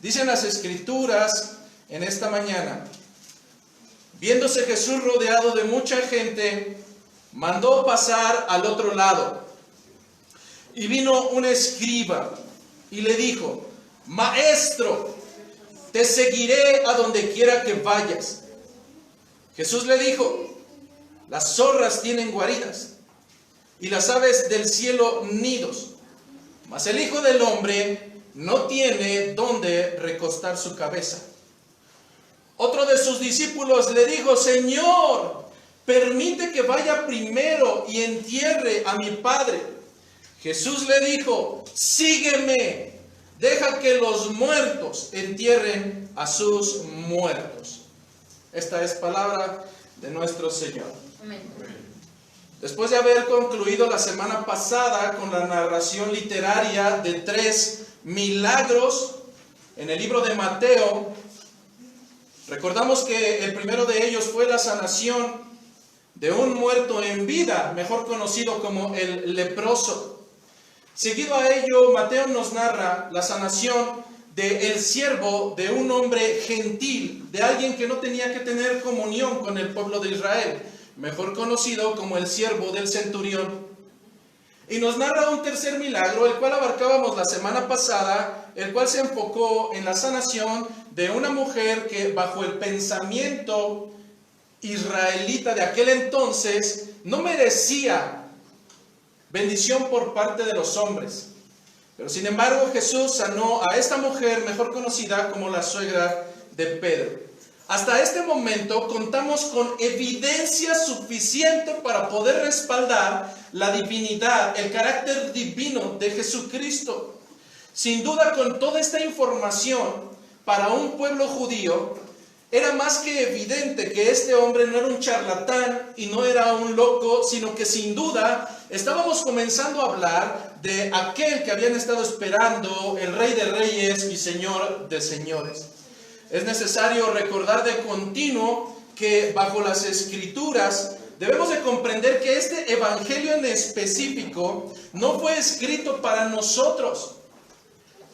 Dicen las Escrituras en esta mañana: viéndose Jesús rodeado de mucha gente, mandó pasar al otro lado. Y vino un escriba y le dijo: Maestro, te seguiré a donde quiera que vayas. Jesús le dijo: las zorras tienen guaridas y las aves del cielo nidos, mas el Hijo del Hombre no tiene dónde recostar su cabeza. Otro de sus discípulos le dijo: Señor, permite que vaya primero y entierre a mi padre. Jesús le dijo: sígueme, deja que los muertos entierren a sus muertos. Esta es palabra de nuestro Señor. Amén. Después de haber concluido la semana pasada con la narración literaria de 3 milagros en el libro de Mateo, recordamos que el primero de ellos fue la sanación de un muerto en vida, mejor conocido como el leproso. Seguido a ello, Mateo nos narra la sanación del siervo de un hombre gentil, de alguien que no tenía que tener comunión con el pueblo de Israel, mejor conocido como el siervo del centurión. Y nos narra un tercer milagro, el cual abarcábamos la semana pasada, el cual se enfocó en la sanación de una mujer que, bajo el pensamiento israelita de aquel entonces, no merecía bendición por parte de los hombres. Pero sin embargo, Jesús sanó a esta mujer, mejor conocida como la suegra de Pedro. Hasta este momento contamos con evidencia suficiente para poder respaldar la divinidad, el carácter divino de Jesucristo. Sin duda, con toda esta información, para un pueblo judío, era más que evidente que este hombre no era un charlatán y no era un loco, sino que sin duda estábamos comenzando a hablar de aquel que habían estado esperando, el Rey de Reyes y Señor de Señores. Es necesario recordar de continuo que bajo las Escrituras debemos de comprender que este evangelio en específico no fue escrito para nosotros.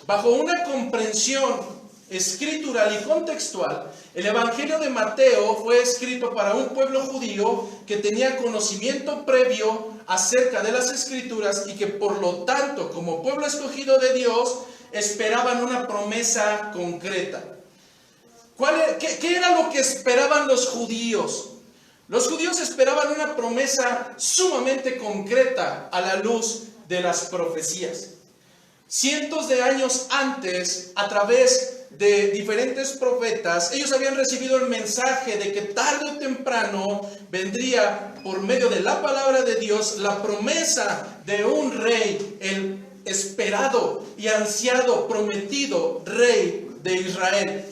Bajo una comprensión escritural y contextual, el evangelio de Mateo fue escrito para un pueblo judío que tenía conocimiento previo acerca de las Escrituras y que por lo tanto, como pueblo escogido de Dios, esperaban una promesa concreta. ¿Qué era lo que esperaban los judíos? Los judíos esperaban una promesa sumamente concreta a la luz de las profecías. Cientos de años antes, a través de diferentes profetas, ellos habían recibido el mensaje de que tarde o temprano vendría por medio de la palabra de Dios la promesa de un rey, el esperado y ansiado, prometido rey de Israel.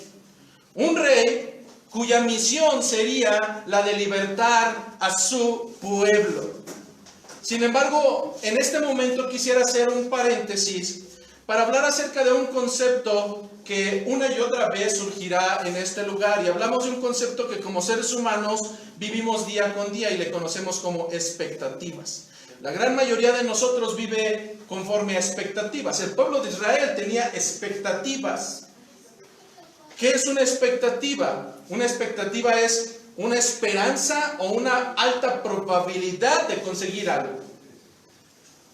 Un rey cuya misión sería la de libertar a su pueblo. Sin embargo, en este momento quisiera hacer un paréntesis para hablar acerca de un concepto que una y otra vez surgirá en este lugar. Y hablamos de un concepto que como seres humanos vivimos día con día y le conocemos como expectativas. La gran mayoría de nosotros vive conforme a expectativas. El pueblo de Israel tenía expectativas. ¿Qué es una expectativa? Una expectativa es una esperanza o una alta probabilidad de conseguir algo.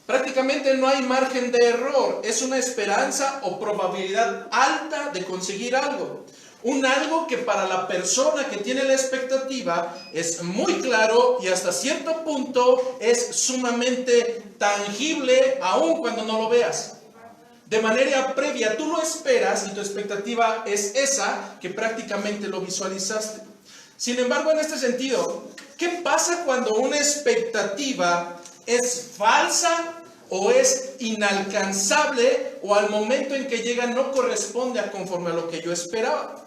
Prácticamente no hay margen de error. Es una esperanza o probabilidad alta de conseguir algo. Un algo que para la persona que tiene la expectativa es muy claro y hasta cierto punto es sumamente tangible aun cuando no lo veas. De manera previa, tú lo esperas y tu expectativa es esa que prácticamente lo visualizaste. Sin embargo, en este sentido, ¿qué pasa cuando una expectativa es falsa o es inalcanzable o al momento en que llega no corresponde a conforme a lo que yo esperaba?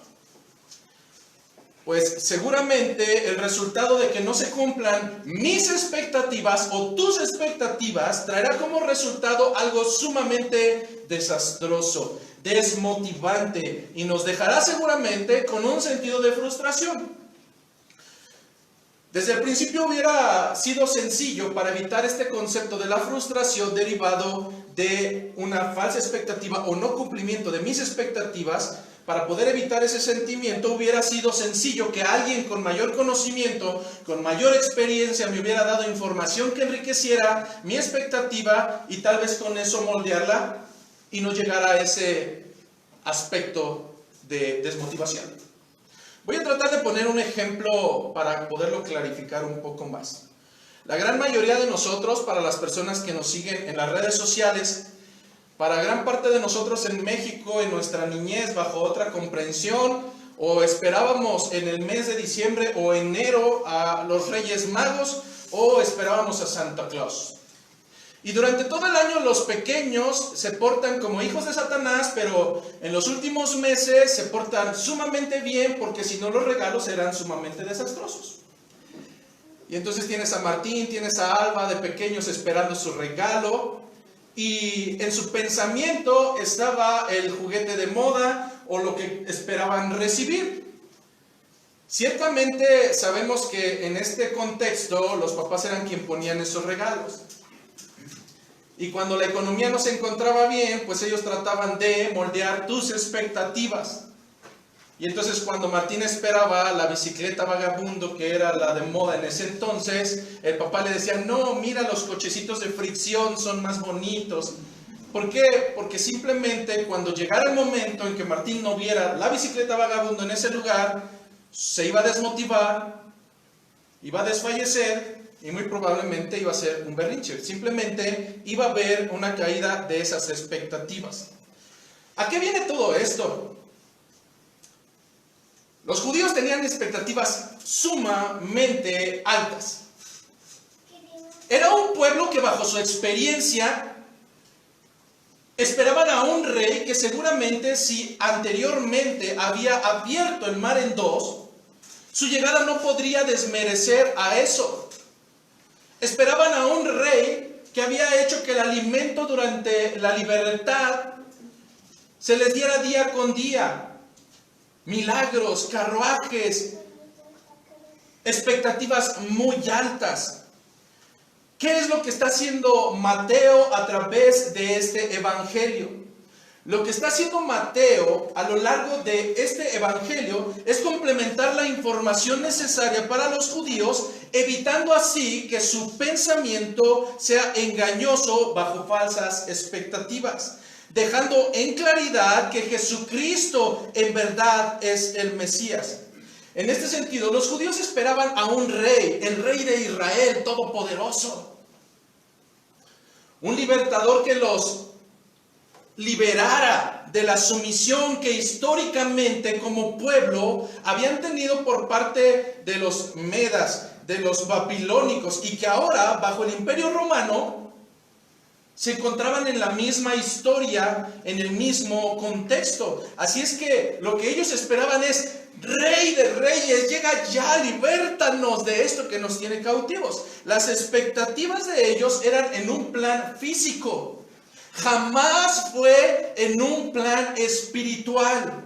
Pues seguramente el resultado de que no se cumplan mis expectativas o tus expectativas traerá como resultado algo sumamente desastroso, desmotivante y nos dejará seguramente con un sentido de frustración. Desde el principio hubiera sido sencillo para evitar este concepto de la frustración derivado de una falsa expectativa o no cumplimiento de mis expectativas. Para poder evitar ese sentimiento hubiera sido sencillo que alguien con mayor conocimiento, con mayor experiencia me hubiera dado información que enriqueciera mi expectativa y tal vez con eso moldearla y no llegar a ese aspecto de desmotivación. Voy a tratar de poner un ejemplo para poderlo clarificar un poco más. La gran mayoría de nosotros, para las personas que nos siguen en las redes sociales, para gran parte de nosotros en México, en nuestra niñez, bajo otra comprensión, o esperábamos en el mes de diciembre o enero a los Reyes Magos, o esperábamos a Santa Claus. Y durante todo el año los pequeños se portan como hijos de Satanás, pero en los últimos meses se portan sumamente bien, porque si no los regalos eran sumamente desastrosos. Y entonces tienes a Martín, tienes a Alba de pequeños esperando su regalo, y en su pensamiento estaba el juguete de moda o lo que esperaban recibir. Ciertamente sabemos que en este contexto los papás eran quienes ponían esos regalos. Y cuando la economía no se encontraba bien, pues ellos trataban de moldear tus expectativas. Y entonces cuando Martín esperaba la bicicleta vagabundo, que era la de moda en ese entonces, el papá le decía, no, mira, los cochecitos de fricción son más bonitos. ¿Por qué? Porque simplemente cuando llegara el momento en que Martín no viera la bicicleta vagabundo en ese lugar, se iba a desmotivar, iba a desfallecer, y muy probablemente iba a ser un berrinche. Simplemente iba a haber una caída de esas expectativas. ¿A qué viene todo esto? Los judíos tenían expectativas sumamente altas. Era un pueblo que bajo su experiencia esperaban a un rey que seguramente si anteriormente había abierto el mar en dos, su llegada no podría desmerecer a eso. Esperaban a un rey que había hecho que el alimento durante la libertad se les diera día con día. Milagros, carruajes, expectativas muy altas. ¿Qué es lo que está haciendo Mateo a través de este evangelio? Lo que está haciendo Mateo a lo largo de este evangelio es complementar la información necesaria para los judíos, evitando así que su pensamiento sea engañoso bajo falsas expectativas, dejando en claridad que Jesucristo en verdad es el Mesías. En este sentido, los judíos esperaban a un rey, el rey de Israel todopoderoso, un libertador que los liberara de la sumisión que históricamente como pueblo habían tenido por parte de los medas, de los babilónicos, y que ahora bajo el imperio romano se encontraban en la misma historia, en el mismo contexto. Así es que lo que ellos esperaban es: Rey de Reyes, llega ya, libértanos de esto que nos tiene cautivos. Las expectativas de ellos eran en un plan físico. Jamás fue en un plan espiritual.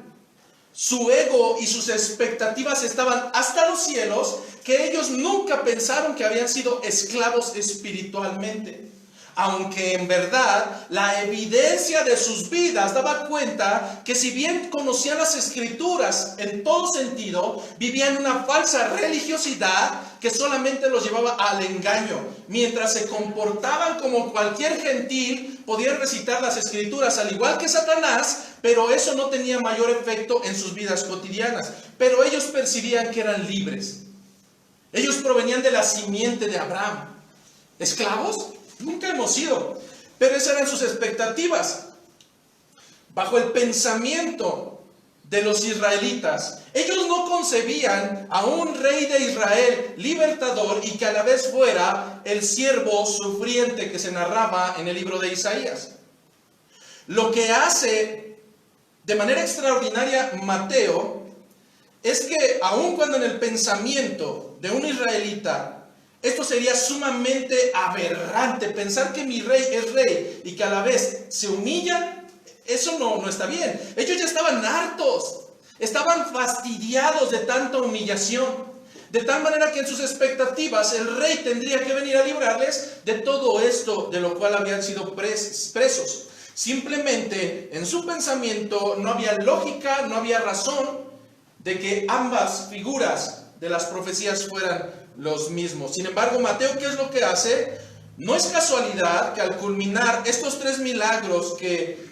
Su ego y sus expectativas estaban hasta los cielos, que ellos nunca pensaron que habían sido esclavos espiritualmente. Aunque en verdad la evidencia de sus vidas daba cuenta que si bien conocían las escrituras en todo sentido, vivían una falsa religiosidad que solamente los llevaba al engaño. Mientras se comportaban como cualquier gentil, podían recitar las escrituras al igual que Satanás, pero eso no tenía mayor efecto en sus vidas cotidianas. Pero ellos percibían que eran libres. Ellos provenían de la simiente de Abraham. ¿Esclavos? Nunca hemos sido, pero esas eran sus expectativas. Bajo el pensamiento de los israelitas, ellos no concebían a un rey de Israel libertador y que a la vez fuera el siervo sufriente que se narraba en el libro de Isaías. Lo que hace de manera extraordinaria Mateo es que aun cuando en el pensamiento de un israelita esto sería sumamente aberrante, pensar que mi rey es rey y que a la vez se humillan, eso no está bien. Ellos ya estaban hartos, estaban fastidiados de tanta humillación. de tal manera que en sus expectativas el rey tendría que venir a librarles de todo esto de lo cual habían sido presos. Simplemente en su pensamiento no había lógica, no había razón de que ambas figuras de las profecías fueran los mismos. Sin embargo, Mateo, ¿qué es lo que hace? No es casualidad que al culminar estos 3 milagros que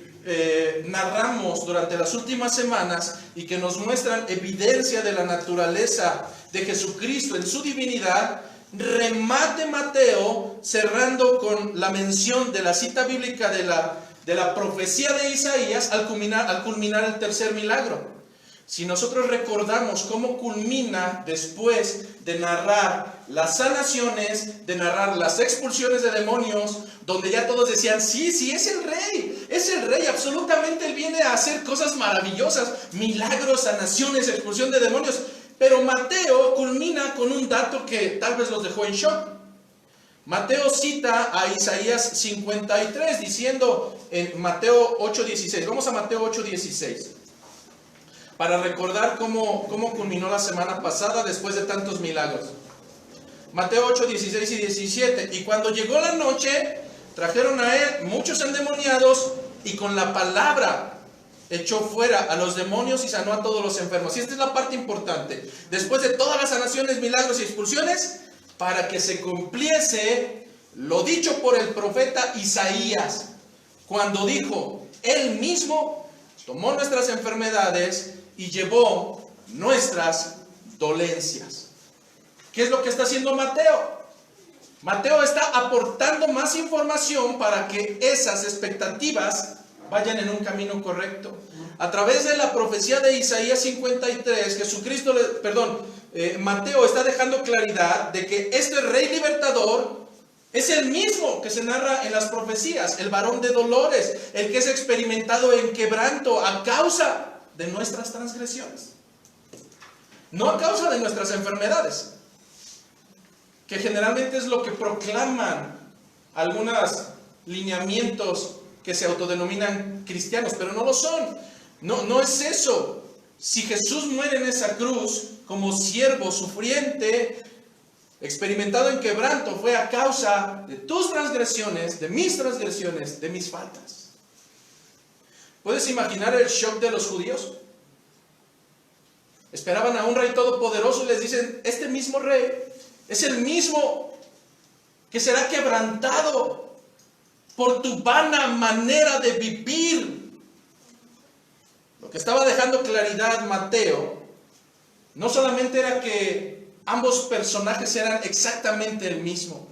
narramos durante las últimas semanas y que nos muestran evidencia de la naturaleza de Jesucristo en su divinidad, remate Mateo cerrando con la mención de la cita bíblica de la profecía de Isaías al culminar el tercer milagro. Si nosotros recordamos cómo culmina después de narrar las sanaciones, de narrar las expulsiones de demonios, donde ya todos decían, sí, es el rey, absolutamente él viene a hacer cosas maravillosas, milagros, sanaciones, expulsión de demonios. Pero Mateo culmina con un dato que tal vez los dejó en shock. Mateo cita a Isaías 53 diciendo en Mateo 8:16, vamos a Mateo 8:16. Para recordar cómo culminó la semana pasada después de tantos milagros. Mateo 8, 16 y 17. Y cuando llegó la noche, trajeron a él muchos endemoniados y con la palabra echó fuera a los demonios y sanó a todos los enfermos. Y esta es la parte importante. Después de todas las sanaciones, milagros y expulsiones, para que se cumpliese lo dicho por el profeta Isaías, cuando dijo, él mismo tomó nuestras enfermedades y llevó nuestras dolencias. ¿Qué es lo que está haciendo Mateo? Mateo está aportando más información para que esas expectativas vayan en un camino correcto. A través de la profecía de Isaías 53, Mateo está dejando claridad de que este rey libertador es el mismo que se narra en las profecías, el varón de dolores, el que es experimentado en quebranto a causa de nuestras transgresiones, no a causa de nuestras enfermedades, que generalmente es lo que proclaman algunos lineamientos que se autodenominan cristianos, pero no lo son. No es eso. Si Jesús muere en esa cruz como siervo sufriente, experimentado en quebranto, fue a causa de tus transgresiones, de mis faltas. ¿Puedes imaginar el shock de los judíos? Esperaban a un rey todopoderoso y les dicen, este mismo rey es el mismo que será quebrantado por tu vana manera de vivir. Lo que estaba dejando claridad Mateo, no solamente era que ambos personajes eran exactamente el mismo,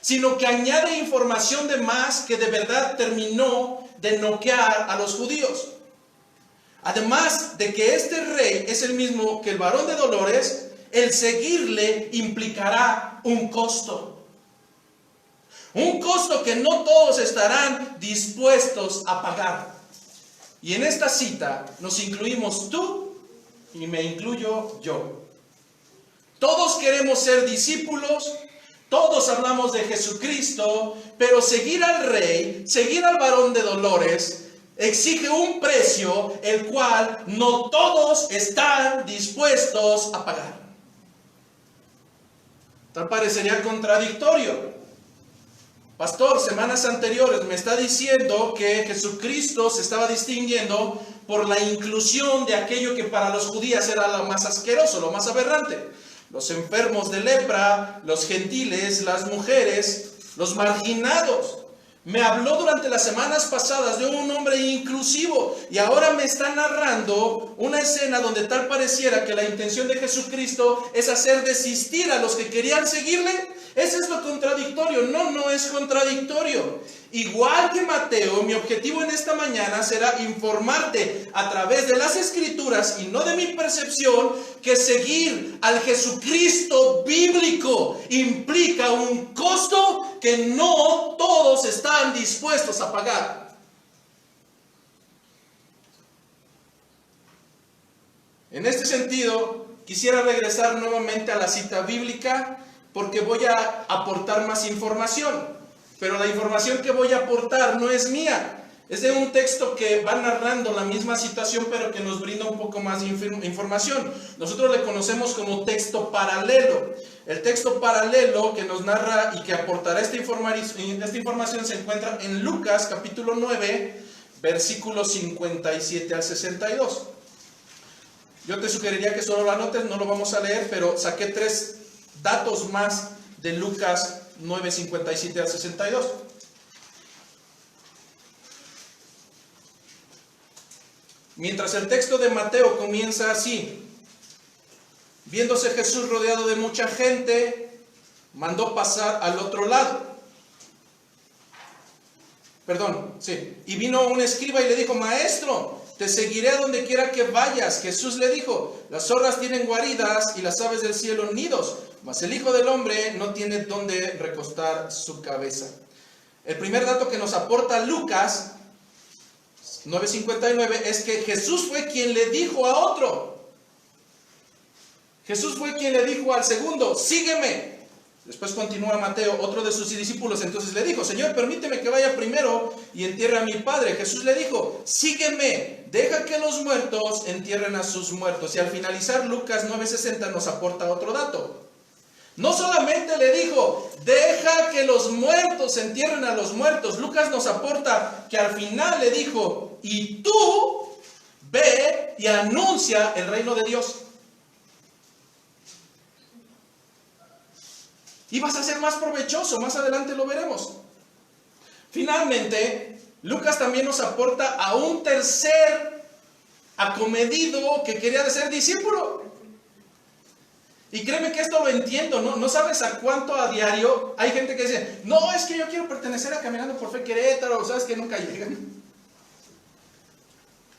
sino que añade información de más que de verdad terminó de noquear a los judíos. Además de que este rey es el mismo que el varón de dolores, el seguirle implicará un costo. Un costo que no todos estarán dispuestos a pagar. Y en esta cita nos incluimos tú y me incluyo yo. Todos queremos ser discípulos, todos hablamos de Jesucristo, pero seguir al rey, seguir al varón de dolores, exige un precio el cual no todos están dispuestos a pagar. Tal parecería contradictorio. Pastor, semanas anteriores me está diciendo que Jesucristo se estaba distinguiendo por la inclusión de aquello que para los judíos era lo más asqueroso, lo más aberrante. Los enfermos de lepra, los gentiles, las mujeres, los marginados. Me habló durante las semanas pasadas de un hombre inclusivo y ahora me está narrando una escena donde tal pareciera que la intención de Jesucristo es hacer desistir a los que querían seguirle. Ese es lo contradictorio. No es contradictorio. Igual que Mateo, mi objetivo en esta mañana será informarte a través de las Escrituras y no de mi percepción que seguir al Jesucristo bíblico implica un costo que no todos están dispuestos a pagar. En este sentido, quisiera regresar nuevamente a la cita bíblica porque voy a aportar más información. Pero la información que voy a aportar no es mía. Es de un texto que va narrando la misma situación, pero que nos brinda un poco más de información. Nosotros le conocemos como texto paralelo. El texto paralelo que nos narra y que aportará esta información se encuentra en Lucas capítulo 9, versículos 57 al 62. Yo te sugeriría que solo lo anotes, no lo vamos a leer, pero saqué 3 datos más de Lucas 9, 57 al 62. Mientras el texto de Mateo comienza así: viéndose Jesús rodeado de mucha gente, mandó pasar al otro lado. Y vino un escriba y le dijo: Maestro, te seguiré a donde quiera que vayas. Jesús le dijo: las zorras tienen guaridas y las aves del cielo nidos, mas el Hijo del Hombre no tiene donde recostar su cabeza. El primer dato que nos aporta Lucas 9:59 es que Jesús fue quien le dijo a otro. Jesús fue quien le dijo al segundo: sígueme. Después continúa Mateo, otro de sus discípulos entonces le dijo: Señor, permíteme que vaya primero y entierre a mi padre. Jesús le dijo: sígueme, deja que los muertos entierren a sus muertos. Y al finalizar Lucas 9:60 nos aporta otro dato. No solamente le dijo: deja que los muertos entierren a los muertos. Lucas nos aporta que al final le dijo: y tú ve y anuncia el reino de Dios. Y vas a ser más provechoso, más adelante lo veremos. Finalmente, Lucas también nos aporta a un tercer acomedido que quería de ser discípulo. Y créeme que esto lo entiendo, ¿no? No sabes a cuánto a diario hay gente que dice: no, es que yo quiero pertenecer a Caminando por Fe Querétaro, sabes que nunca llegan.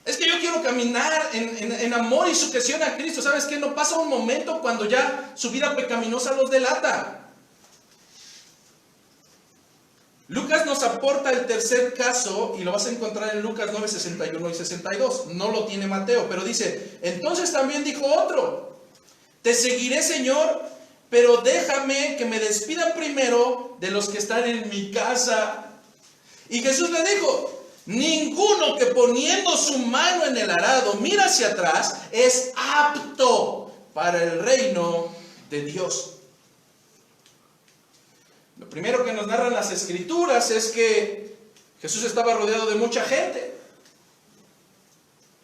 Es que yo quiero caminar en amor y sujeción a Cristo, sabes que no pasa un momento cuando ya su vida pecaminosa los delata. Lucas nos aporta el tercer caso y lo vas a encontrar en Lucas 9, 61 y 62. No lo tiene Mateo, pero dice: entonces también dijo otro: te seguiré, Señor, pero déjame que me despidan primero de los que están en mi casa. Y Jesús le dijo: ninguno que poniendo su mano en el arado mira hacia atrás es apto para el reino de Dios. Lo primero que nos narran las Escrituras es que Jesús estaba rodeado de mucha gente.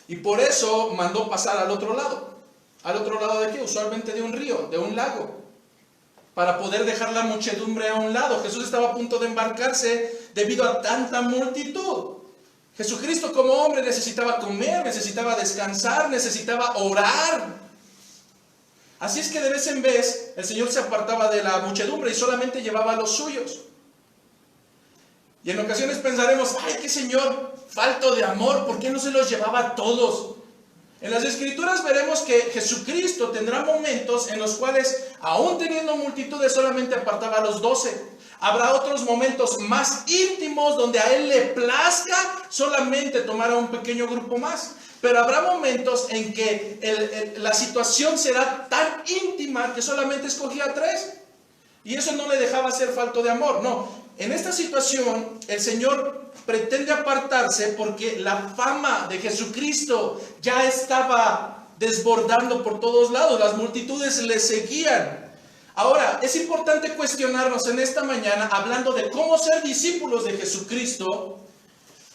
Y por eso mandó pasar al otro lado. ¿Al otro lado de qué? Usualmente de un río, de un lago. Para poder dejar la muchedumbre a un lado. Jesús estaba a punto de embarcarse debido a tanta multitud. Jesucristo como hombre necesitaba comer, necesitaba descansar, necesitaba orar. Así es que de vez en vez el Señor se apartaba de la muchedumbre y solamente llevaba a los suyos. Y en ocasiones pensaremos: ay, qué Señor falto de amor, ¿por qué no se los llevaba a todos? En las Escrituras veremos que Jesucristo tendrá momentos en los cuales, aún teniendo multitudes, solamente apartaba a los 12. Habrá otros momentos más íntimos donde a Él le plazca solamente tomar a un pequeño grupo más. Pero habrá momentos en que la situación será tan íntima que solamente escogía a 3. Y eso no le dejaba ser falto de amor. No, en esta situación el Señor pretende apartarse porque la fama de Jesucristo ya estaba desbordando por todos lados. Las multitudes le seguían. Ahora, es importante cuestionarnos en esta mañana, hablando de cómo ser discípulos de Jesucristo.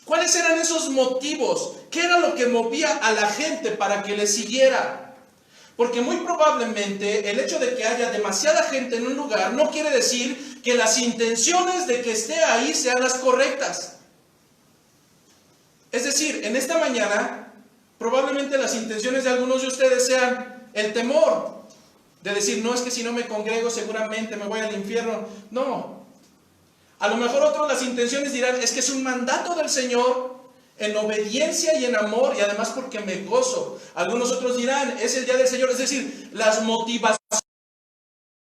¿Cuáles eran esos motivos? ¿Qué era lo que movía a la gente para que le siguiera? Porque muy probablemente el hecho de que haya demasiada gente en un lugar no quiere decir que las intenciones de que esté ahí sean las correctas. Es decir, en esta mañana probablemente las intenciones de algunos de ustedes sean el temor de decir: no, es que si no me congrego seguramente me voy al infierno. No. A lo mejor otros las intenciones dirán: es que es un mandato del Señor en obediencia y en amor, y además porque me gozo. Algunos otros dirán: es el día del Señor. Es decir, las motivaciones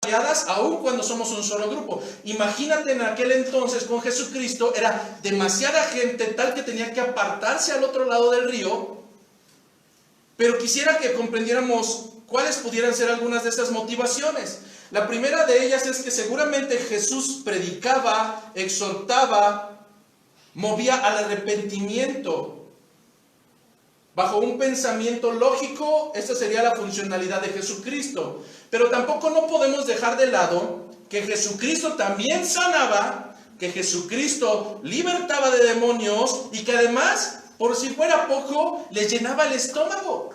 variadas aun cuando somos un solo grupo. Imagínate en aquel entonces con Jesucristo, era demasiada gente tal que tenía que apartarse al otro lado del río. Pero quisiera que comprendiéramos cuáles pudieran ser algunas de estas motivaciones. La primera de ellas es que seguramente Jesús predicaba, exhortaba movía al arrepentimiento. Bajo un pensamiento lógico, esta sería la funcionalidad de Jesucristo. Pero tampoco no podemos dejar de lado que Jesucristo también sanaba, que Jesucristo libertaba de demonios y que además, por si fuera poco, le llenaba el estómago.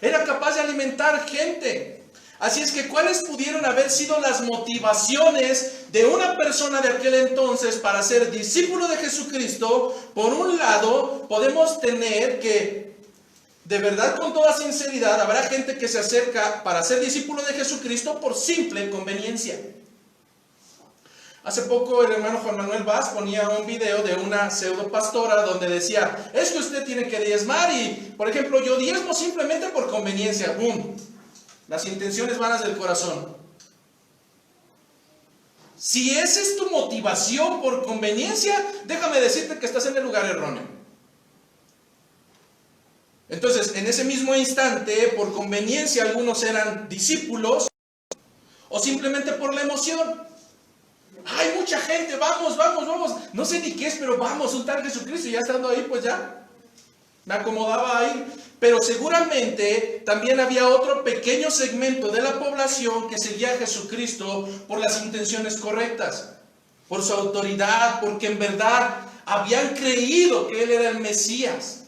Era capaz de alimentar gente. Así es que, ¿cuáles pudieron haber sido las motivaciones de una persona de aquel entonces para ser discípulo de Jesucristo? Por un lado, podemos tener que, de verdad, con toda sinceridad, habrá gente que se acerca para ser discípulo de Jesucristo por simple conveniencia. Hace poco el hermano Juan Manuel Vaz ponía un video de una pseudo pastora donde decía, es que usted tiene que diezmar y, por ejemplo, yo diezmo simplemente por conveniencia. ¡Bum! Las intenciones vanas del corazón. Si esa es tu motivación por conveniencia, déjame decirte que estás en el lugar erróneo. Entonces, en ese mismo instante, por conveniencia, algunos eran discípulos o simplemente por la emoción. Hay mucha gente, vamos, vamos, vamos. No sé ni qué es, pero vamos, un tal Jesucristo. Y ya estando ahí, pues ya me acomodaba ahí. Pero seguramente también había otro pequeño segmento de la población que seguía a Jesucristo por las intenciones correctas, por su autoridad, porque en verdad habían creído que Él era el Mesías.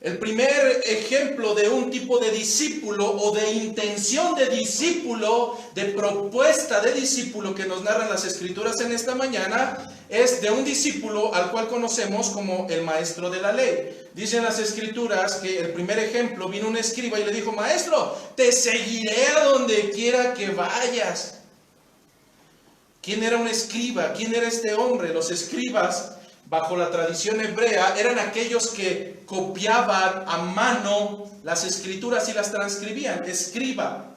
El primer ejemplo de un tipo de discípulo o de intención de discípulo, de propuesta de discípulo que nos narran las Escrituras en esta mañana, es de un discípulo al cual conocemos como el maestro de la ley. Dicen las Escrituras que el primer ejemplo, vino un escriba y le dijo, maestro, te seguiré a donde quiera que vayas. ¿Quién era un escriba? ¿Quién era este hombre? Los escribas, bajo la tradición hebrea, eran aquellos que copiaban a mano las escrituras y las transcribían. Escriba.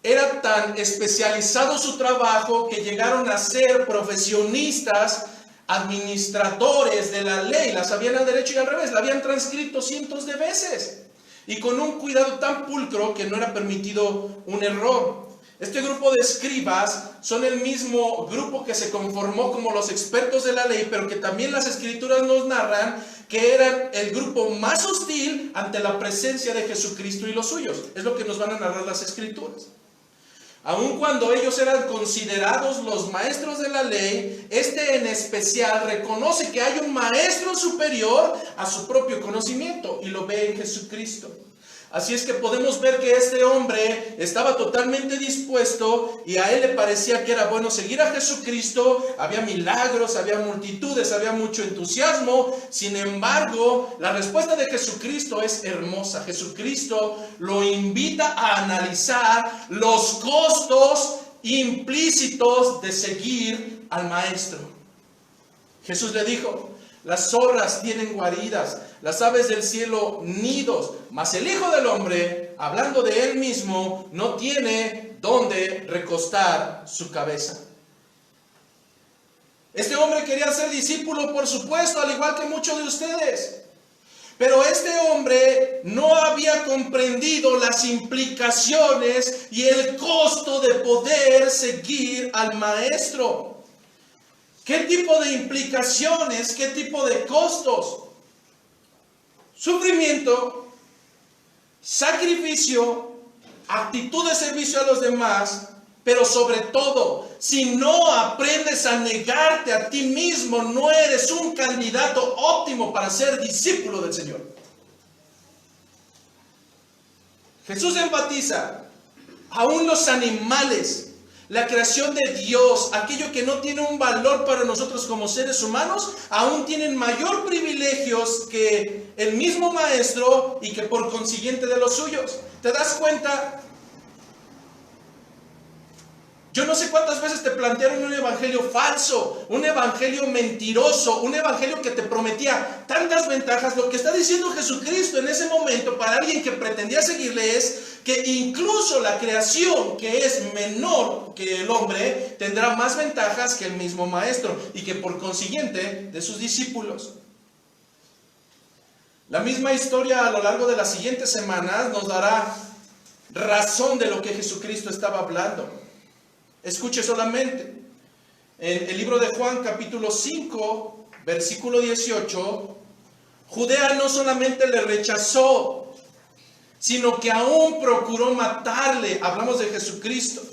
Era tan especializado su trabajo que llegaron a ser profesionistas, administradores de la ley. La sabían al derecho y al revés. La habían transcrito cientos de veces. Y con un cuidado tan pulcro que no era permitido un error. Este grupo de escribas son el mismo grupo que se conformó como los expertos de la ley, pero que también las Escrituras nos narran que eran el grupo más hostil ante la presencia de Jesucristo y los suyos. Es lo que nos van a narrar las Escrituras. Aun cuando ellos eran considerados los maestros de la ley, este en especial reconoce que hay un maestro superior a su propio conocimiento y lo ve en Jesucristo. Así es que podemos ver que este hombre estaba totalmente dispuesto y a él le parecía que era bueno seguir a Jesucristo. Había milagros, había multitudes, había mucho entusiasmo. Sin embargo, la respuesta de Jesucristo es hermosa. Jesucristo lo invita a analizar los costos implícitos de seguir al Maestro. Jesús le dijo, las zorras tienen guaridas, las aves del cielo nidos, mas el Hijo del Hombre, hablando de Él mismo, no tiene dónde recostar su cabeza. Este hombre quería ser discípulo, por supuesto, al igual que muchos de ustedes. Pero este hombre no había comprendido las implicaciones y el costo de poder seguir al Maestro. ¿Qué tipo de implicaciones? ¿Qué tipo de costos? Sufrimiento, sacrificio, actitud de servicio a los demás, pero sobre todo, si no aprendes a negarte a ti mismo, no eres un candidato óptimo para ser discípulo del Señor. Jesús enfatiza, aún los animales, la creación de Dios, aquello que no tiene un valor para nosotros como seres humanos, aún tienen mayor privilegios que el mismo Maestro y que por consiguiente de los suyos. ¿Te das cuenta? Yo no sé cuántas veces te plantearon un evangelio falso, un evangelio mentiroso, un evangelio que te prometía tantas ventajas. Lo que está diciendo Jesucristo en ese momento para alguien que pretendía seguirle es que incluso la creación, que es menor que el hombre, tendrá más ventajas que el mismo Maestro y que por consiguiente de sus discípulos. La misma historia a lo largo de las siguientes semanas nos dará razón de lo que Jesucristo estaba hablando. Escuche solamente. En el libro de Juan, capítulo 5, versículo 18, Judea no solamente le rechazó, sino que aún procuró matarle. Hablamos de Jesucristo.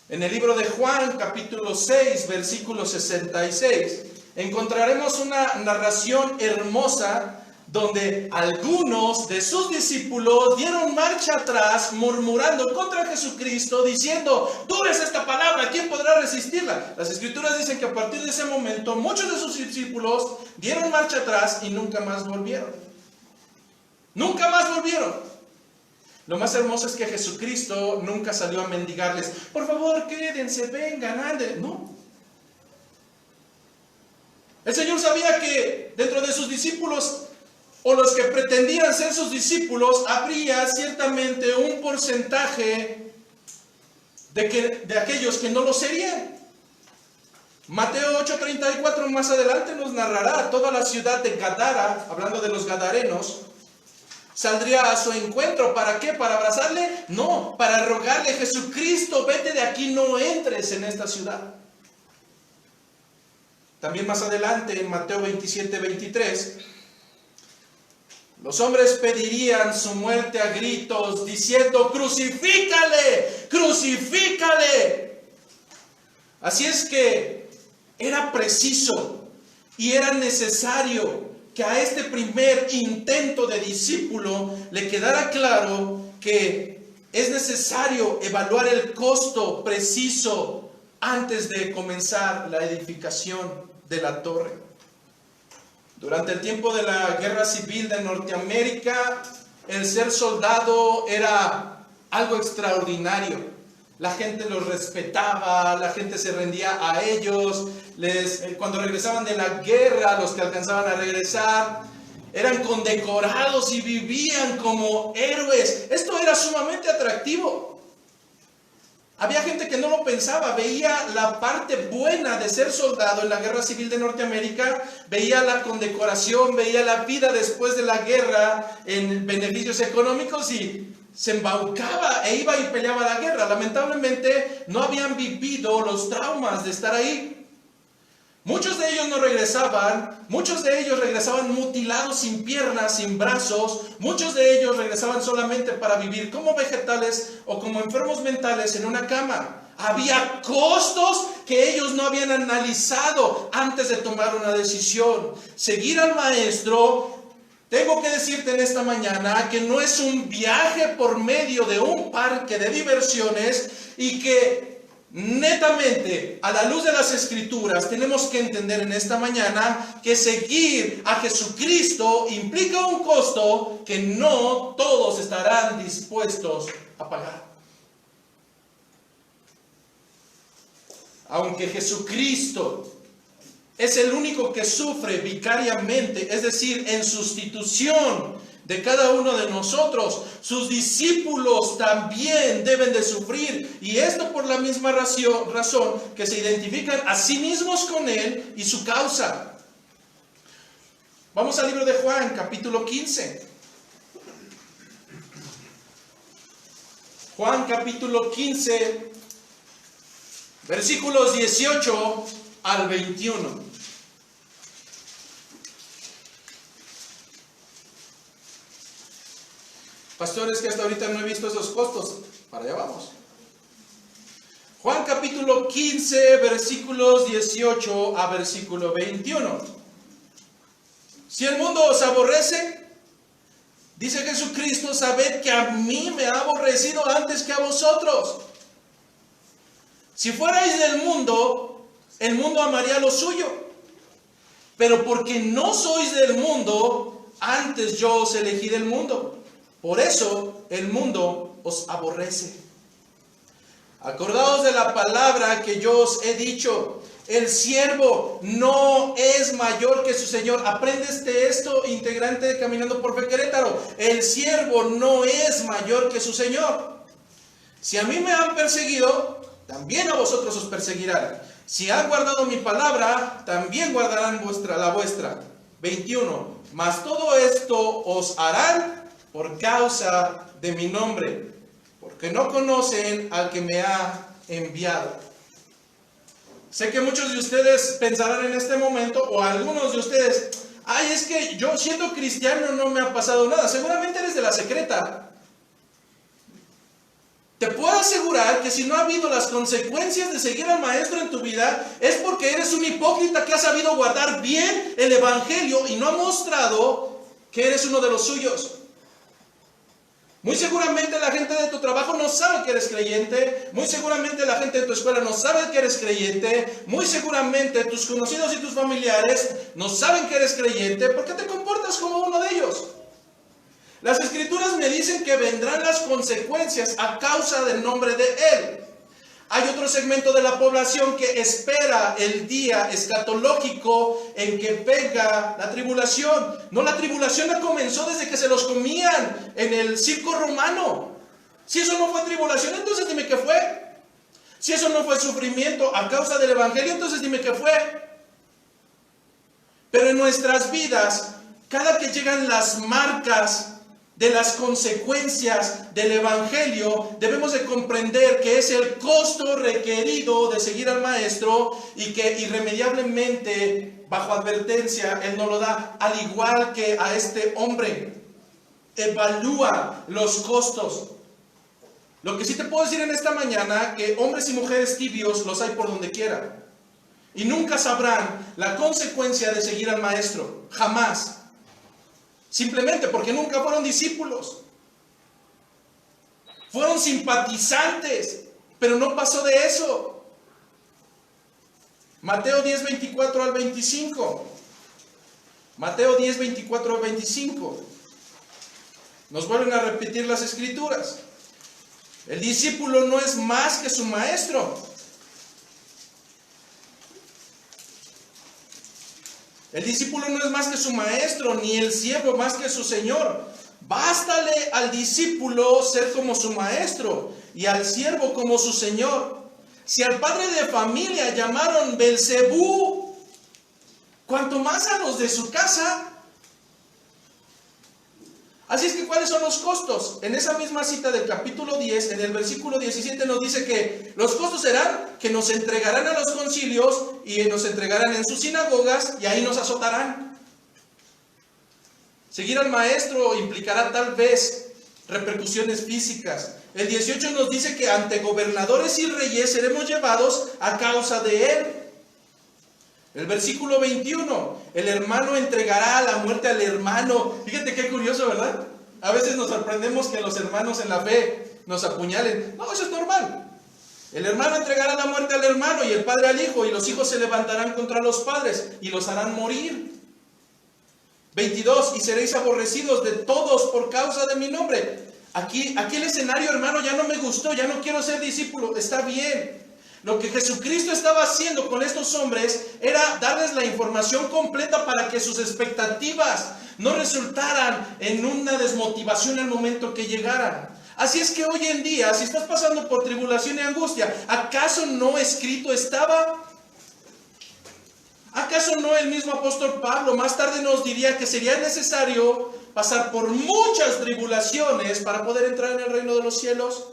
En el libro de Juan, capítulo 6, versículo 66, encontraremos una narración hermosa donde algunos de sus discípulos dieron marcha atrás, murmurando contra Jesucristo, diciendo: tú eres esta palabra, ¿quién podrá resistirla? Las escrituras dicen que a partir de ese momento muchos de sus discípulos dieron marcha atrás y nunca más volvieron. Nunca más volvieron. Lo más hermoso es que Jesucristo nunca salió a mendigarles: por favor, quédense, vengan, anden. No. El Señor sabía que dentro de sus discípulos, o los que pretendían ser sus discípulos, habría ciertamente un porcentaje de aquellos que no lo serían. Mateo 8:34 más adelante nos narrará: toda la ciudad de Gadara, hablando de los gadarenos, saldría a su encuentro. ¿Para qué? ¿Para abrazarle? No, para rogarle: Jesucristo, vete de aquí, no entres en esta ciudad. También más adelante, en Mateo 27:23, los hombres pedirían su muerte a gritos, diciendo: crucifícale, crucifícale. Así es que era preciso y era necesario que a este primer intento de discípulo le quedara claro que es necesario evaluar el costo preciso antes de comenzar la edificación de la torre. Durante el tiempo de la Guerra Civil de Norteamérica, el ser soldado era algo extraordinario. La gente los respetaba, la gente se rendía a ellos. Cuando regresaban de la guerra, los que alcanzaban a regresar, eran condecorados y vivían como héroes. Esto era sumamente atractivo. Había gente que no lo pensaba, veía la parte buena de ser soldado en la Guerra Civil de Norteamérica, veía la condecoración, veía la vida después de la guerra en beneficios económicos y se embaucaba e iba y peleaba la guerra. Lamentablemente no habían vivido los traumas de estar ahí. Muchos de ellos no regresaban, muchos de ellos regresaban mutilados, sin piernas, sin brazos, muchos de ellos regresaban solamente para vivir como vegetales o como enfermos mentales en una cama. Había costos que ellos no habían analizado antes de tomar una decisión. Seguir al Maestro, tengo que decirte en esta mañana que no es un viaje por medio de un parque de diversiones y que netamente, a la luz de las Escrituras, tenemos que entender en esta mañana que seguir a Jesucristo implica un costo que no todos estarán dispuestos a pagar. Aunque Jesucristo es el único que sufre vicariamente, es decir, en sustitución de cada uno de nosotros, sus discípulos también deben de sufrir, y esto por la misma razón que se identifican a sí mismos con Él y su causa. Vamos al libro de Juan, capítulo 15. Juan, capítulo 15, versículos 18 al 21. Pastores, que hasta ahorita no he visto esos costos. Para allá vamos. Juan capítulo 15, versículos 18 a versículo 21. Si el mundo os aborrece, dice Jesucristo, sabed que a mí me ha aborrecido antes que a vosotros. Si fuerais del mundo, el mundo amaría lo suyo. Pero porque no sois del mundo, antes yo os elegí del mundo. Por eso el mundo os aborrece. Acordaos de la palabra que yo os he dicho: el siervo no es mayor que su señor. Aprendes de esto, integrante de Caminando por Fe Querétaro. El siervo no es mayor que su señor. Si a mí me han perseguido, también a vosotros os perseguirán. Si han guardado mi palabra, también guardarán la vuestra. 21. Mas todo esto os harán por causa de mi nombre, porque no conocen al que me ha enviado. Sé que muchos de ustedes pensarán en este momento, o algunos de ustedes, ay, es que yo siendo cristiano no me ha pasado nada. Seguramente eres de la secreta. Te puedo asegurar que si no ha habido las consecuencias de seguir al maestro en tu vida, es porque eres un hipócrita que ha sabido guardar bien el evangelio y no ha mostrado que eres uno de los suyos. Muy seguramente la gente de tu trabajo no sabe que eres creyente. Muy seguramente la gente de tu escuela no sabe que eres creyente. Muy seguramente tus conocidos y tus familiares no saben que eres creyente porque te comportas como uno de ellos. Las escrituras me dicen que vendrán las consecuencias a causa del nombre de Él. Hay otro segmento de la población que espera el día escatológico en que venga la tribulación. No, la tribulación no comenzó desde que se los comían en el circo romano. Si eso no fue tribulación, entonces dime qué fue. Si eso no fue sufrimiento a causa del evangelio, entonces dime qué fue. Pero en nuestras vidas, cada que llegan las marcas de las consecuencias del evangelio, debemos de comprender que es el costo requerido de seguir al maestro y que irremediablemente, bajo advertencia, él no lo da, al igual que a este hombre. Evalúa los costos. Lo que sí te puedo decir en esta mañana, que hombres y mujeres tibios los hay por donde quiera y nunca sabrán la consecuencia de seguir al maestro, jamás. Simplemente porque nunca fueron discípulos. Fueron simpatizantes, pero no pasó de eso. Mateo 10, 24 al 25. Mateo 10, 24 al 25. Nos vuelven a repetir las escrituras. El discípulo no es más que su maestro. El discípulo no es más que su maestro, ni el siervo más que su señor. Bástale al discípulo ser como su maestro y al siervo como su señor. Si al padre de familia llamaron Belcebú, cuanto más a los de su casa. Así es que, ¿cuáles son los costos? En esa misma cita del capítulo 10, en el versículo 17 nos dice que los costos serán que nos entregarán a los concilios y nos entregarán en sus sinagogas y ahí nos azotarán. Seguir al maestro implicará tal vez repercusiones físicas. El 18 nos dice que ante gobernadores y reyes seremos llevados a causa de él. El versículo 21, el hermano entregará a la muerte al hermano. Fíjate qué curioso, ¿verdad? A veces nos sorprendemos que los hermanos en la fe nos apuñalen. No, eso es normal. El hermano entregará la muerte al hermano y el padre al hijo, y los hijos se levantarán contra los padres y los harán morir. 22, y seréis aborrecidos de todos por causa de mi nombre. Aquí el escenario, hermano, ya no me gustó, ya no quiero ser discípulo. Está bien. Lo que Jesucristo estaba haciendo con estos hombres era darles la información completa para que sus expectativas no resultaran en una desmotivación al momento que llegaran. Así es que hoy en día, si estás pasando por tribulación y angustia, ¿acaso no escrito estaba? ¿Acaso no el mismo apóstol Pablo más tarde nos diría que sería necesario pasar por muchas tribulaciones para poder entrar en el reino de los cielos?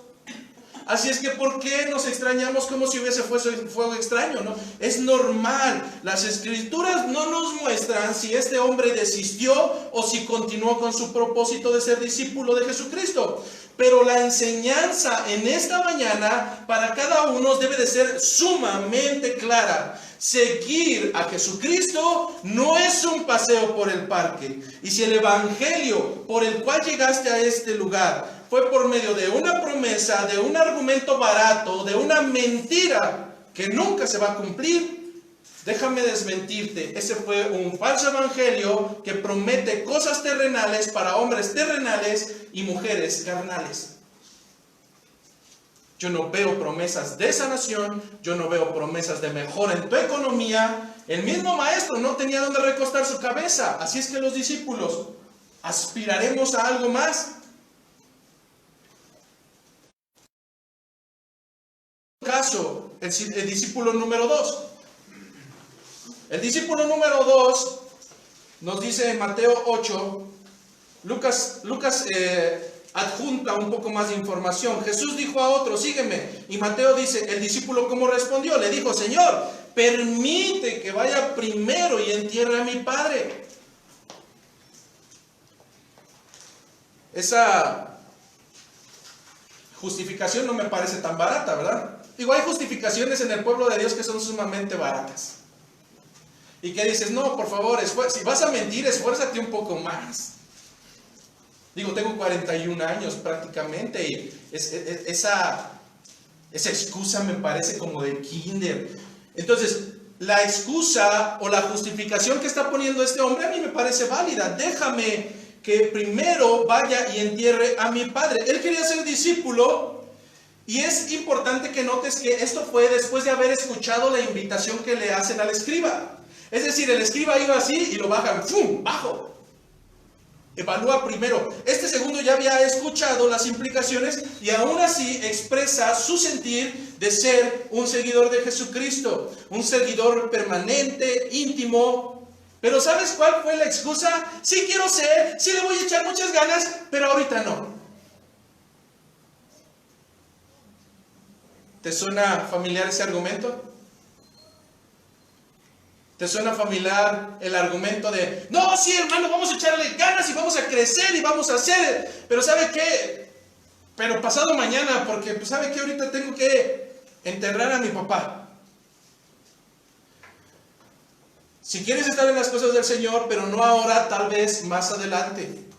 Así es que, ¿por qué nos extrañamos como si hubiese fuego extraño, no? Es normal. Las escrituras no nos muestran si este hombre desistió o si continuó con su propósito de ser discípulo de Jesucristo. Pero la enseñanza en esta mañana para cada uno debe de ser sumamente clara. Seguir a Jesucristo no es un paseo por el parque. Y si el evangelio por el cual llegaste a este lugar fue por medio de una promesa, de un argumento barato, de una mentira que nunca se va a cumplir, déjame desmentirte. Ese fue un falso evangelio que promete cosas terrenales para hombres terrenales y mujeres carnales. Yo no veo promesas de sanación, yo no veo promesas de mejora en tu economía. El mismo maestro no tenía donde recostar su cabeza. Así es que los discípulos aspiraremos a algo más. Caso, el discípulo número 2. El discípulo número 2 nos dice en Mateo 8, Lucas adjunta un poco más de información. Jesús dijo a otro, sígueme. Y Mateo dice, el discípulo ¿cómo respondió? Le dijo, Señor, permite que vaya primero y entierre a mi padre. Esa justificación no me parece tan barata, ¿verdad? Digo, hay justificaciones en el pueblo de Dios que son sumamente baratas. Y que dices, no, por favor, si vas a mentir, esfuérzate un poco más. Digo, tengo 41 años prácticamente y esa excusa me parece como de kinder. Entonces, la excusa o la justificación que está poniendo este hombre a mí me parece válida. Déjame que primero vaya y entierre a mi padre. Él quería ser discípulo y es importante que notes que esto fue después de haber escuchado la invitación que le hacen al escriba. Es decir, el escriba iba así y lo bajan, ¡fum!, bajo. Evalúa primero. Este segundo ya había escuchado las implicaciones y aún así expresa su sentir de ser un seguidor de Jesucristo, un seguidor permanente, íntimo. Pero ¿sabes cuál fue la excusa? Sí quiero ser, sí le voy a echar muchas ganas, pero ahorita no. ¿Te suena familiar ese argumento? ¿Te suena familiar el argumento de, no, sí, hermano, vamos a echarle ganas y vamos a crecer y vamos a hacer, pero ¿sabe qué? Pero pasado mañana, porque pues, ¿sabe qué? Ahorita tengo que enterrar a mi papá. Si quieres estar en las cosas del Señor, pero no ahora, tal vez más adelante.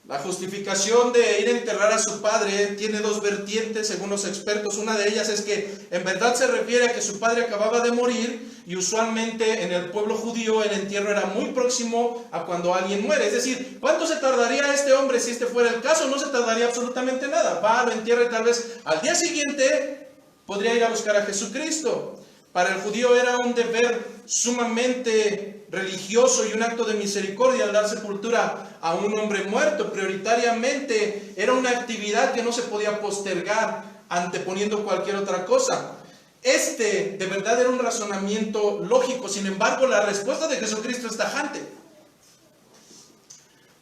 La justificación de ir a enterrar a su padre tiene dos vertientes según los expertos. Una de ellas es que en verdad se refiere a que su padre acababa de morir y usualmente en el pueblo judío el entierro era muy próximo a cuando alguien muere. Es decir, ¿cuánto se tardaría este hombre si este fuera el caso? No se tardaría absolutamente nada. Va, lo entierra y tal vez al día siguiente podría ir a buscar a Jesucristo. Para el judío era un deber sumamente religioso y un acto de misericordia al dar sepultura a un hombre muerto. Prioritariamente era una actividad que no se podía postergar anteponiendo cualquier otra cosa. De verdad era un razonamiento lógico. Sin embargo, la respuesta de Jesucristo es tajante.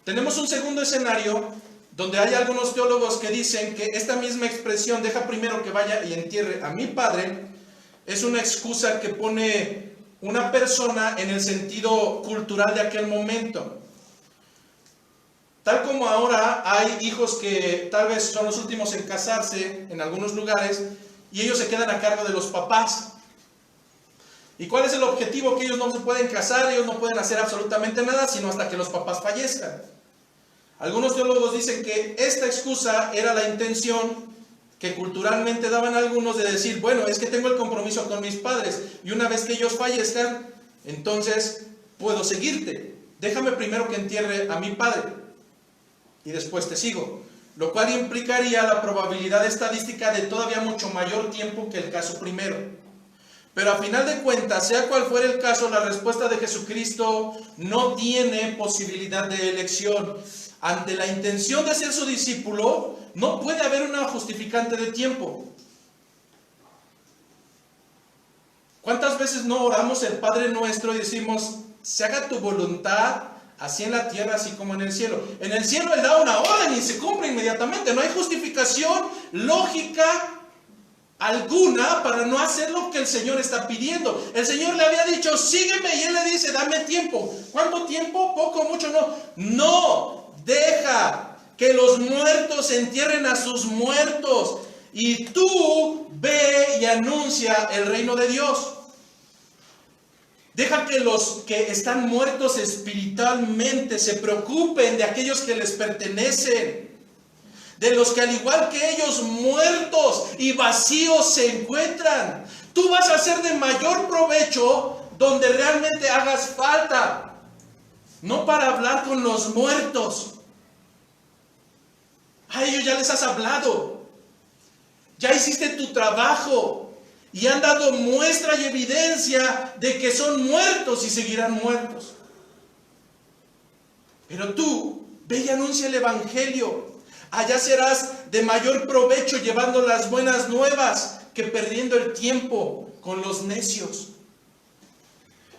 Tenemos un segundo escenario donde hay algunos teólogos que dicen que esta misma expresión, deja primero que vaya y entierre a mi padre, es una excusa que pone una persona en el sentido cultural de aquel momento. Tal como ahora hay hijos que tal vez son los últimos en casarse en algunos lugares y ellos se quedan a cargo de los papás. ¿Y cuál es el objetivo? Que ellos no se pueden casar, ellos no pueden hacer absolutamente nada sino hasta que los papás fallezcan. Algunos teólogos dicen que esta excusa era la intención que culturalmente daban algunos de decir, bueno, es que tengo el compromiso con mis padres y una vez que ellos fallezcan, entonces puedo seguirte. Déjame primero que entierre a mi padre y después te sigo. Lo cual implicaría la probabilidad estadística de todavía mucho mayor tiempo que el caso primero. Pero a final de cuentas, sea cual fuera el caso, la respuesta de Jesucristo no tiene posibilidad de elección. Ante la intención de ser su discípulo, no puede haber una justificante de tiempo. ¿Cuántas veces no oramos el Padre Nuestro y decimos, se haga tu voluntad, así en la tierra, así como en el cielo? En el cielo Él da una orden y se cumple inmediatamente. No hay justificación lógica alguna para no hacer lo que el Señor está pidiendo. El Señor le había dicho, sígueme, y Él le dice, dame tiempo. ¿Cuánto tiempo? ¿Poco? ¿Mucho? No. No. Deja que los muertos entierren a sus muertos y tú ve y anuncia el reino de Dios. Deja que los que están muertos espiritualmente se preocupen de aquellos que les pertenecen, de los que al igual que ellos muertos y vacíos se encuentran. Tú vas a ser de mayor provecho donde realmente hagas falta. No para hablar con los muertos. A ellos ya les has hablado. Ya hiciste tu trabajo. Y han dado muestra y evidencia de que son muertos y seguirán muertos. Pero tú, ve y anuncia el Evangelio. Allá serás de mayor provecho llevando las buenas nuevas que perdiendo el tiempo con los necios.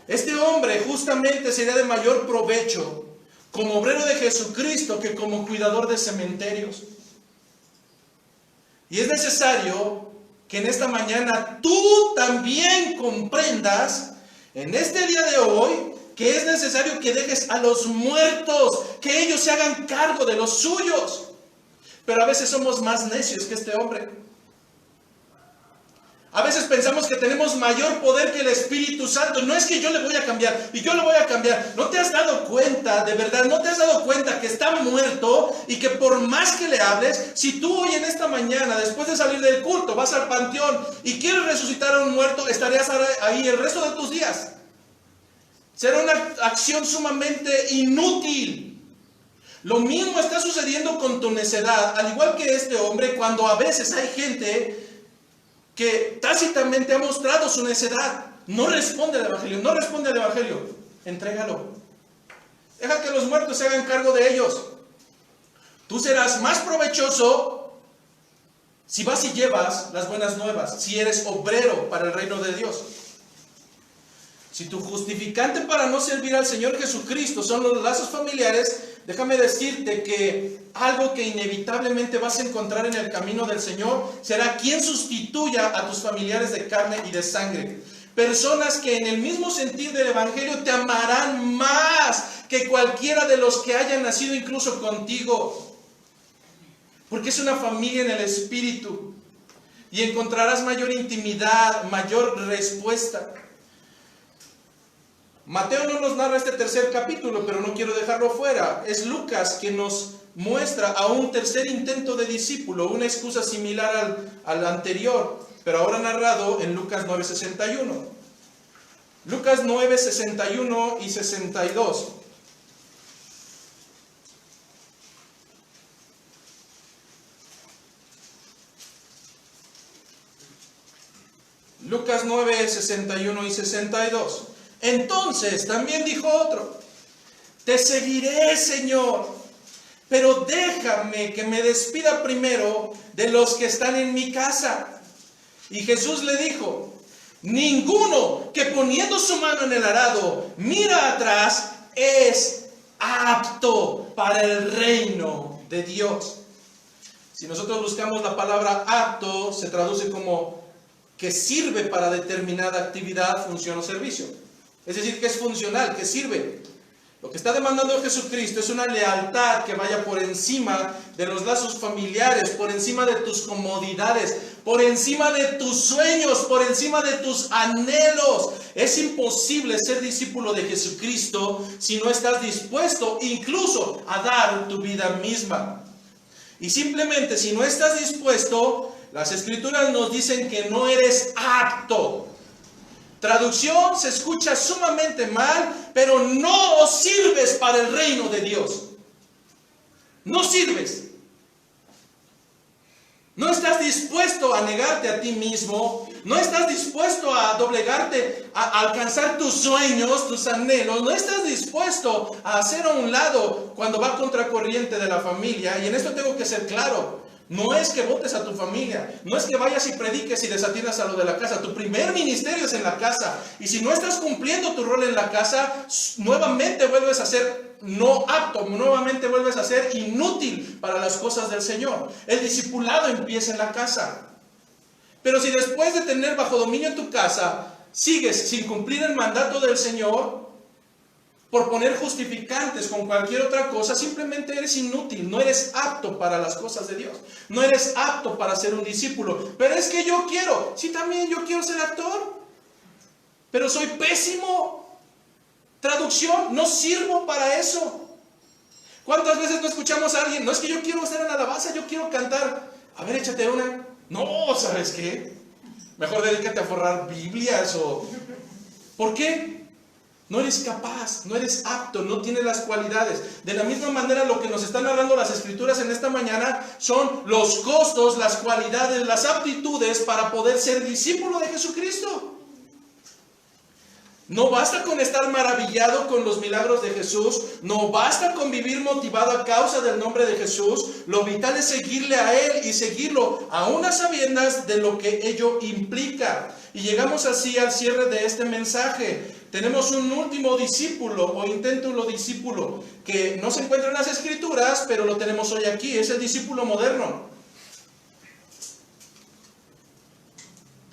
Este hombre justamente sería de mayor provecho como obrero de Jesucristo que como cuidador de cementerios. Y es necesario que en esta mañana tú también comprendas, en este día de hoy, que es necesario que dejes a los muertos, que ellos se hagan cargo de los suyos. Pero a veces somos más necios que este hombre. A veces pensamos que tenemos mayor poder que el Espíritu Santo. No es que yo le voy a cambiar y yo le voy a cambiar. ¿No te has dado cuenta, de verdad, no te has dado cuenta que está muerto y que por más que le hables, si tú hoy en esta mañana, después de salir del culto, vas al panteón y quieres resucitar a un muerto, estarías ahí el resto de tus días? Será una acción sumamente inútil. Lo mismo está sucediendo con tu necedad, al igual que este hombre, cuando a veces hay gente que tácitamente ha mostrado su necedad. No responde al Evangelio, no responde al Evangelio. Entrégalo. Deja que los muertos se hagan cargo de ellos. Tú serás más provechoso si vas y llevas las buenas nuevas, si eres obrero para el reino de Dios. Si tu justificante para no servir al Señor Jesucristo son los lazos familiares, déjame decirte que algo que inevitablemente vas a encontrar en el camino del Señor será quien sustituya a tus familiares de carne y de sangre. Personas que en el mismo sentir del Evangelio te amarán más que cualquiera de los que hayan nacido incluso contigo. Porque es una familia en el Espíritu. Y encontrarás mayor intimidad, mayor respuesta. Mateo no nos narra este tercer capítulo, pero no quiero dejarlo fuera. Es Lucas que nos muestra a un tercer intento de discípulo, una excusa similar al anterior, pero ahora narrado en Lucas 9:61. Lucas 9:61 y 62. Lucas 9:61 y 62. Entonces también dijo otro: te seguiré, Señor, pero déjame que me despida primero de los que están en mi casa. Y Jesús le dijo: ninguno que poniendo su mano en el arado mira atrás es apto para el reino de Dios. Si nosotros buscamos la palabra apto, se traduce como que sirve para determinada actividad, función o servicio. Es decir, que es funcional, que sirve. Lo que está demandando Jesucristo es una lealtad que vaya por encima de los lazos familiares, por encima de tus comodidades, por encima de tus sueños, por encima de tus anhelos. Es imposible ser discípulo de Jesucristo si no estás dispuesto incluso a dar tu vida misma. Y simplemente si no estás dispuesto, las Escrituras nos dicen que no eres apto. Traducción se escucha sumamente mal, pero no sirves para el reino de Dios. No sirves. No estás dispuesto a negarte a ti mismo. No estás dispuesto a doblegarte, a alcanzar tus sueños, tus anhelos. No estás dispuesto a hacer a un lado cuando va contracorriente de la familia. Y en esto tengo que ser claro. No es que votes a tu familia, no es que vayas y prediques y desatiendas a lo de la casa. Tu primer ministerio es en la casa. Y si no estás cumpliendo tu rol en la casa, nuevamente vuelves a ser no apto, nuevamente vuelves a ser inútil para las cosas del Señor. El discipulado empieza en la casa. Pero si después de tener bajo dominio en tu casa, sigues sin cumplir el mandato del Señor, por poner justificantes con cualquier otra cosa, simplemente eres inútil, no eres apto para las cosas de Dios, no eres apto para ser un discípulo. Pero es que yo quiero, sí, también yo quiero ser actor, pero soy pésimo. Traducción, no sirvo para eso. ¿Cuántas veces no escuchamos a alguien? No, es que yo quiero estar en alabanza, yo quiero cantar. A ver, échate una. No, ¿sabes qué? Mejor dedícate a forrar Biblias o... ¿Por qué? No eres capaz, no eres apto, no tienes las cualidades. De la misma manera, lo que nos están hablando las Escrituras en esta mañana son los costos, las cualidades, las aptitudes para poder ser discípulo de Jesucristo. No basta con estar maravillado con los milagros de Jesús, no basta con vivir motivado a causa del nombre de Jesús. Lo vital es seguirle a Él y seguirlo aún a sabiendas de lo que ello implica. Y llegamos así al cierre de este mensaje. Tenemos un último discípulo o inténtulo discípulo que no se encuentra en las Escrituras, pero lo tenemos hoy aquí. Es el discípulo moderno.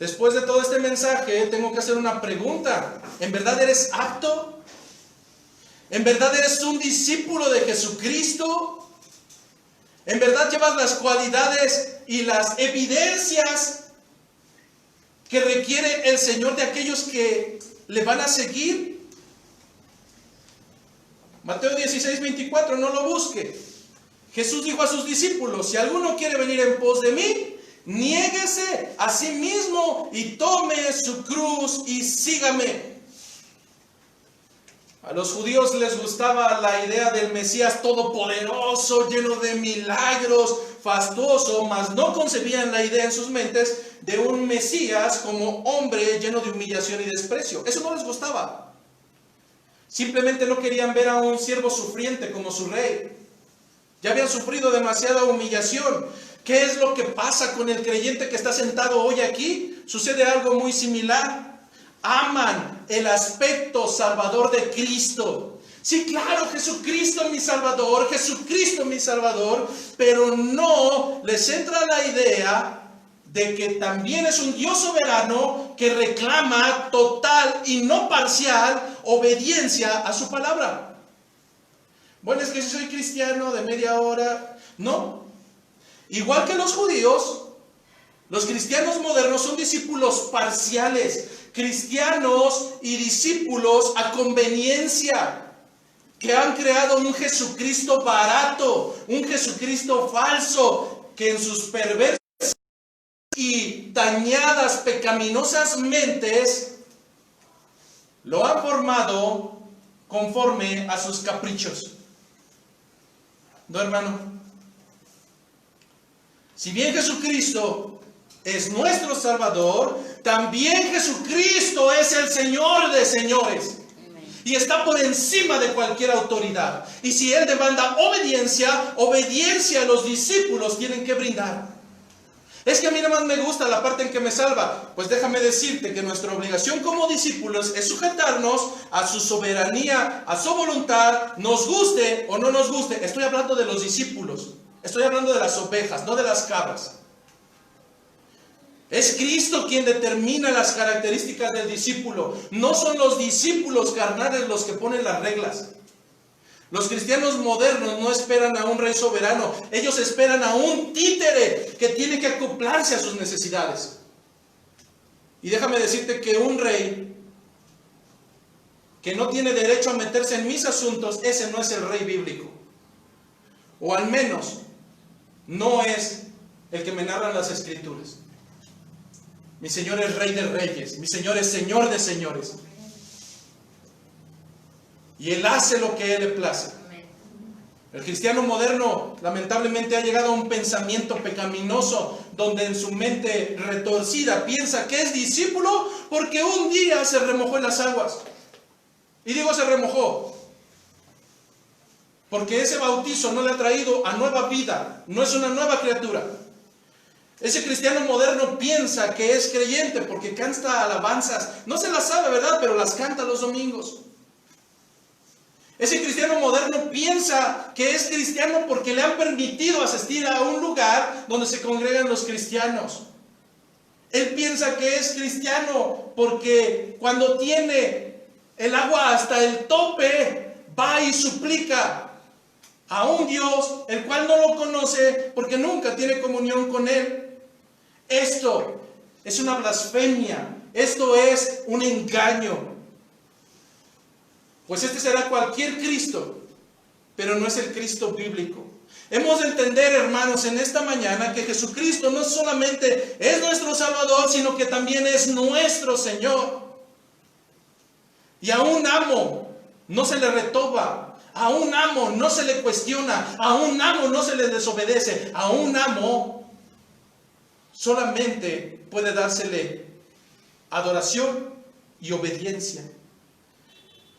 Después de todo este mensaje, tengo que hacer una pregunta. ¿En verdad eres apto? ¿En verdad eres un discípulo de Jesucristo? ¿En verdad llevas las cualidades y las evidencias que requiere el Señor de aquellos que le van a seguir? Mateo 16:24, no lo busque. Jesús dijo a sus discípulos: si alguno quiere venir en pos de mí, niéguese a sí mismo y tome su cruz y sígame. A los judíos les gustaba la idea del Mesías todopoderoso, lleno de milagros, fastuoso, mas no concebían la idea en sus mentes de un Mesías como hombre lleno de humillación y desprecio. Eso no les gustaba. Simplemente no querían ver a un siervo sufriente como su rey. Ya habían sufrido demasiada humillación. ¿Qué es lo que pasa con el creyente que está sentado hoy aquí? Sucede algo muy similar. Aman el aspecto salvador de Cristo. Sí, claro, Jesucristo mi Salvador, Jesucristo mi Salvador, pero no les entra la idea de que también es un Dios soberano que reclama total y no parcial obediencia a su palabra. Bueno, es que si soy cristiano de media hora, no. Igual que los judíos, los cristianos modernos son discípulos parciales, cristianos y discípulos a conveniencia, que han creado un Jesucristo barato, un Jesucristo falso, que en sus perversas y dañadas pecaminosas mentes lo han formado conforme a sus caprichos. ¿No, hermano? Si bien Jesucristo es nuestro Salvador, también Jesucristo es el Señor de señores. Y está por encima de cualquier autoridad. Y si Él demanda obediencia, obediencia a los discípulos tienen que brindar. Es que a mí nada más me gusta la parte en que me salva. Pues déjame decirte que nuestra obligación como discípulos es sujetarnos a su soberanía, a su voluntad, nos guste o no nos guste. Estoy hablando de los discípulos. Estoy hablando de las ovejas, no de las cabras. Es Cristo quien determina las características del discípulo. No son los discípulos carnales los que ponen las reglas. Los cristianos modernos no esperan a un rey soberano. Ellos esperan a un títere que tiene que acoplarse a sus necesidades. Y déjame decirte que un rey que no tiene derecho a meterse en mis asuntos, ese no es el rey bíblico. O al menos no es el que me narran las escrituras. Mi Señor es Rey de Reyes. Mi Señor es Señor de Señores. Y Él hace lo que Él le place. El cristiano moderno lamentablemente ha llegado a un pensamiento pecaminoso donde en su mente retorcida piensa que es discípulo porque un día se remojó en las aguas. Y digo se remojó porque ese bautizo no le ha traído a nueva vida. No es una nueva criatura. Ese cristiano moderno piensa que es creyente porque canta alabanzas. No se las sabe, ¿verdad? Pero las canta los domingos. Ese cristiano moderno piensa que es cristiano porque le han permitido asistir a un lugar donde se congregan los cristianos. Él piensa que es cristiano porque cuando tiene el agua hasta el tope, va y suplica a un Dios el cual no lo conoce porque nunca tiene comunión con Él. Esto es una blasfemia. Esto es un engaño. Pues este será cualquier Cristo, pero no es el Cristo bíblico. Hemos de entender, hermanos, en esta mañana que Jesucristo no solamente es nuestro Salvador, sino que también es nuestro Señor. Y a un amo no se le retoba, a un amo no se le cuestiona, a un amo no se le desobedece, a un amo solamente puede dársele adoración y obediencia.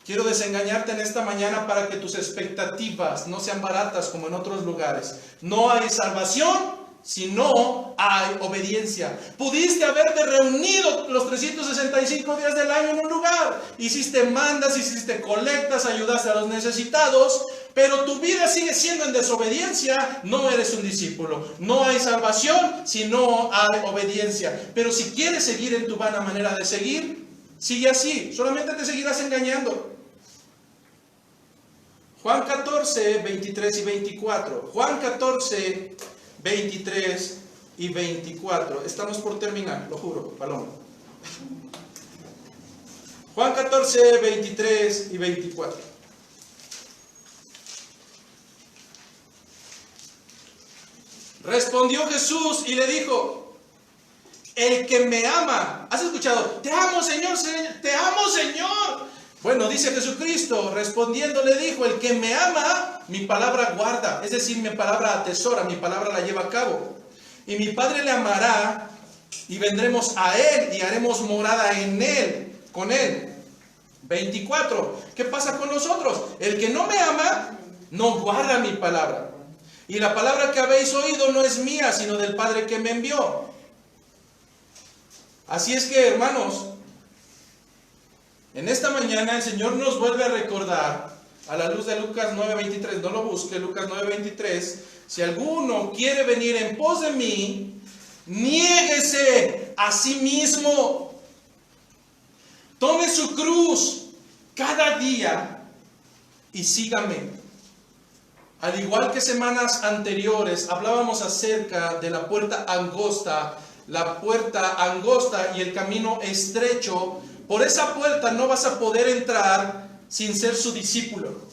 Quiero desengañarte en esta mañana para que tus expectativas no sean baratas como en otros lugares. No hay salvación si no hay obediencia. Pudiste haberte reunido los 365 días del año en un lugar. Hiciste mandas, hiciste colectas, ayudaste a los necesitados. pero tu vida sigue siendo en desobediencia, no eres un discípulo. No hay salvación si no hay obediencia. Pero si quieres seguir en tu vana manera de seguir, sigue así, solamente te seguirás engañando. Juan 14, 23 y 24. Juan 14, 23 y 24. Estamos por terminar, lo juro, Paloma. Juan 14, 23 y 24. Respondió Jesús y le dijo: el que me ama. ¿Has escuchado? Te amo, Señor, te amo, Señor. Bueno, dice Jesucristo, respondiendo le dijo: el que me ama, mi palabra guarda. Es decir, mi palabra atesora, mi palabra la lleva a cabo. Y mi Padre le amará, y vendremos a él, y haremos morada en él, con él. 24. ¿Qué pasa con nosotros? El que no me ama, no guarda mi palabra. Y la palabra que habéis oído no es mía, sino del Padre que me envió. Así es que, hermanos, en esta mañana el Señor nos vuelve a recordar, a la luz de Lucas 9:23, no lo busque, Lucas 9:23, si alguno quiere venir en pos de mí, niéguese a sí mismo, tome su cruz cada día y sígame. Al igual que semanas anteriores, hablábamos acerca de la puerta angosta y el camino estrecho. Por esa puerta no vas a poder entrar sin ser su discípulo.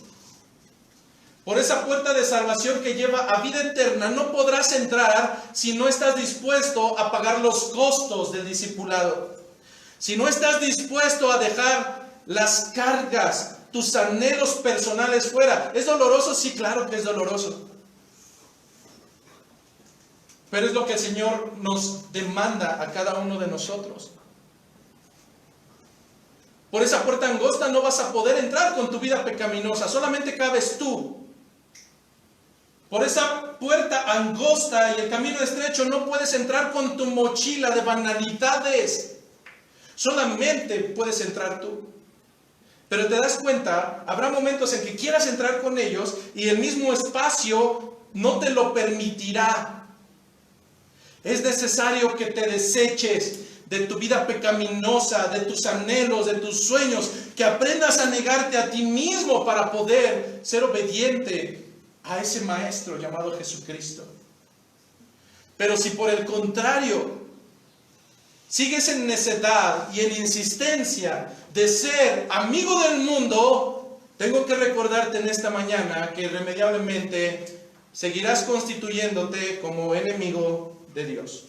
Por esa puerta de salvación que lleva a vida eterna no podrás entrar si no estás dispuesto a pagar los costos del discipulado. Si no estás dispuesto a dejar las cargas, tus anhelos personales fuera. ¿Es doloroso? Sí, claro que es doloroso. Pero es lo que el Señor nos demanda a cada uno de nosotros. Por esa puerta angosta no vas a poder entrar con tu vida pecaminosa, solamente cabes tú. Por esa puerta angosta y el camino estrecho no puedes entrar con tu mochila de banalidades. Solamente puedes entrar tú. Pero te das cuenta, habrá momentos en que quieras entrar con ellos y el mismo espacio no te lo permitirá. Es necesario que te deseches de tu vida pecaminosa, de tus anhelos, de tus sueños, que aprendas a negarte a ti mismo para poder ser obediente a ese Maestro llamado Jesucristo. Pero si por el contrario sigues en necedad y en insistencia de ser amigo del mundo, tengo que recordarte en esta mañana que irremediablemente seguirás constituyéndote como enemigo de Dios.